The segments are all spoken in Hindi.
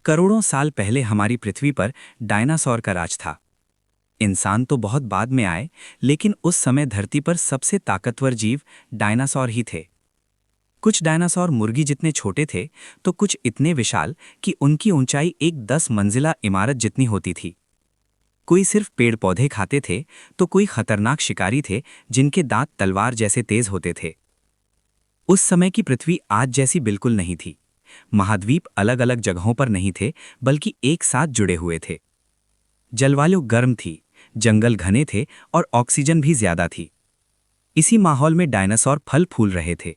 करोड़ों साल पहले हमारी पृथ्वी पर डायनासोर का राज था। इंसान तो बहुत बाद में आए, लेकिन उस समय धरती पर सबसे ताकतवर जीव डायनासोर ही थे। कुछ डायनासोर मुर्गी जितने छोटे थे, तो कुछ इतने विशाल कि उनकी ऊंचाई एक 10 मंजिला इमारत जितनी होती थी। कोई सिर्फ पेड़ पौधे खाते थे, तो कोई खतरनाक शिकारी थे जिनके दांत तलवार जैसे तेज होते थे। उस समय की पृथ्वी आज जैसी बिल्कुल नहीं थी। महाद्वीप अलग अलग जगहों पर नहीं थे, बल्कि एक साथ जुड़े हुए थे। जलवायु गर्म थी, जंगल घने थे और ऑक्सीजन भी ज्यादा थी। इसी माहौल में डायनासोर फल फूल रहे थे।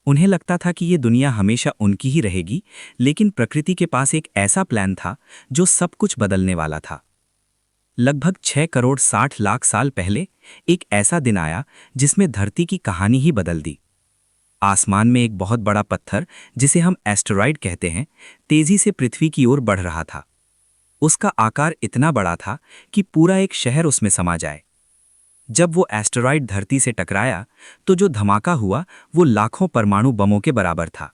उन्हें लगता था कि ये दुनिया हमेशा उनकी ही रहेगी, लेकिन प्रकृति के पास एक ऐसा प्लान था जो सब कुछ बदलने वाला था। लगभग 6 करोड़ 60 लाख साल पहले एक ऐसा दिन आया जिसमें धरती की कहानी ही बदल दी। आसमान में एक बहुत बड़ा पत्थर, जिसे हम एस्टेरॉयड कहते हैं, तेजी से पृथ्वी की ओर बढ़ रहा था। उसका आकार इतना बड़ा था कि पूरा एक शहर उसमें समा जाए। जब वो एस्टेरॉयड धरती से टकराया, तो जो धमाका हुआ वो लाखों परमाणु बमों के बराबर था।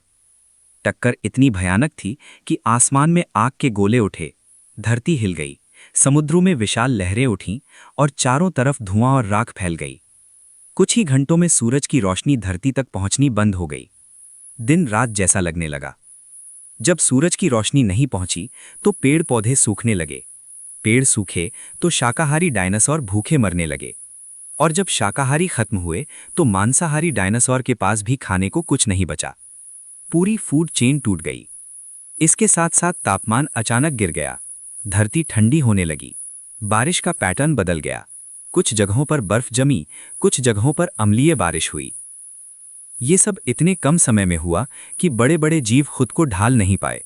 टक्कर इतनी भयानक थी कि आसमान में आग के गोले उठे, धरती हिल गई, समुद्रों में विशाल लहरें उठीं और चारों तरफ धुआं और राख फैल गई। कुछ ही घंटों में सूरज की रोशनी धरती तक पहुंचनी बंद हो गई। दिन रात जैसा लगने लगा। जब सूरज की रोशनी नहीं पहुंची, तो पेड़ पौधे सूखने लगे। पेड़ सूखे तो शाकाहारी डायनासोर भूखे मरने लगे। और जब शाकाहारी खत्म हुए, तो मांसाहारी डायनासोर के पास भी खाने को कुछ नहीं बचा। पूरी फूड चेन टूट गई। इसके साथ साथ तापमान अचानक गिर गया। धरती ठंडी होने लगी। बारिश का पैटर्न बदल गया। कुछ जगहों पर बर्फ जमी, कुछ जगहों पर अम्लीय बारिश हुई। ये सब इतने कम समय में हुआ कि बड़े बड़े जीव खुद को ढाल नहीं पाए।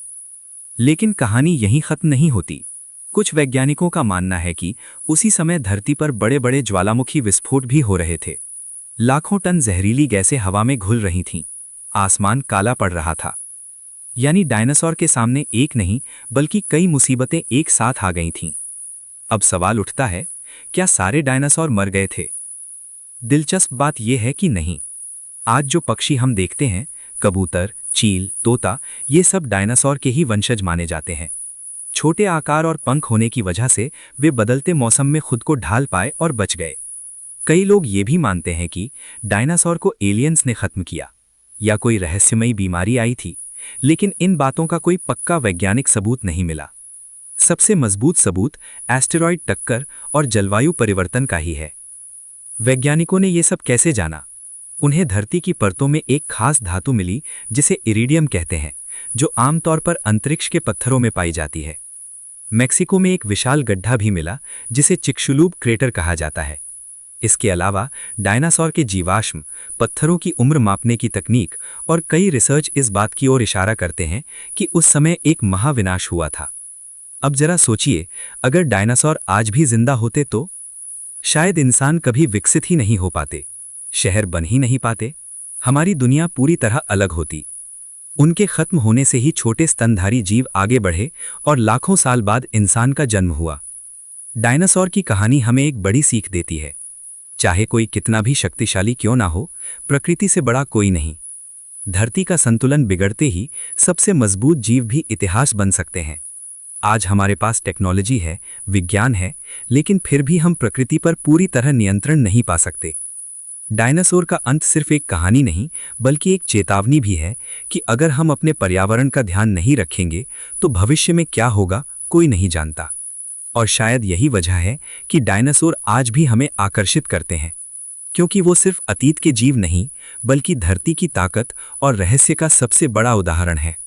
लेकिन कहानी यहीं खत्म नहीं होती। कुछ वैज्ञानिकों का मानना है कि उसी समय धरती पर बड़े बड़े ज्वालामुखी विस्फोट भी हो रहे थे। लाखों टन जहरीली गैसें हवा में घुल रही थीं। आसमान काला पड़ रहा था। यानी डायनासोर के सामने एक नहीं, बल्कि कई मुसीबतें एक साथ आ गई थीं। अब सवाल उठता है, क्या सारे डायनासोर मर गए थे? दिलचस्प बात यह है कि नहीं। आज जो पक्षी हम देखते हैं, कबूतर, चील, तोता, ये सब डायनासोर के ही वंशज माने जाते हैं। छोटे आकार और पंख होने की वजह से वे बदलते मौसम में खुद को ढाल पाए और बच गए। कई लोग ये भी मानते हैं कि डायनासोर को एलियंस ने खत्म किया या कोई रहस्यमयी बीमारी आई थी, लेकिन इन बातों का कोई पक्का वैज्ञानिक सबूत नहीं मिला। सबसे मजबूत सबूत एस्टेरॉयड टक्कर और जलवायु परिवर्तन का ही है। वैज्ञानिकों ने ये सब कैसे जाना? उन्हें धरती की परतों में एक खास धातु मिली जिसे इरिडियम कहते हैं, जो आमतौर पर अंतरिक्ष के पत्थरों में पाई जाती है। मेक्सिको में एक विशाल गड्ढा भी मिला जिसे चिक्शुलूब क्रेटर कहा जाता है। इसके अलावा डायनासोर के जीवाश्म, पत्थरों की उम्र मापने की तकनीक और कई रिसर्च इस बात की ओर इशारा करते हैं कि उस समय एक महाविनाश हुआ था। अब जरा सोचिए, अगर डायनासोर आज भी जिंदा होते तो शायद इंसान कभी विकसित ही नहीं हो पाते, शहर बन ही नहीं पाते, हमारी दुनिया पूरी तरह अलग होती। उनके खत्म होने से ही छोटे स्तनधारी जीव आगे बढ़े और लाखों साल बाद इंसान का जन्म हुआ। डायनासोर की कहानी हमें एक बड़ी सीख देती है। चाहे कोई कितना भी शक्तिशाली क्यों ना हो, प्रकृति से बड़ा कोई नहीं। धरती का संतुलन बिगड़ते ही सबसे मजबूत जीव भी इतिहास बन सकते हैं। आज हमारे पास टेक्नोलॉजी है, विज्ञान है, लेकिन फिर भी हम प्रकृति पर पूरी तरह नियंत्रण नहीं पा सकते। डायनासोर का अंत सिर्फ एक कहानी नहीं, बल्कि एक चेतावनी भी है कि अगर हम अपने पर्यावरण का ध्यान नहीं रखेंगे, तो भविष्य में क्या होगा कोई नहीं जानता। और शायद यही वजह है कि डायनासोर आज भी हमें आकर्षित करते हैं, क्योंकि वो सिर्फ अतीत के जीव नहीं, बल्कि धरती की ताकत और रहस्य का सबसे बड़ा उदाहरण है।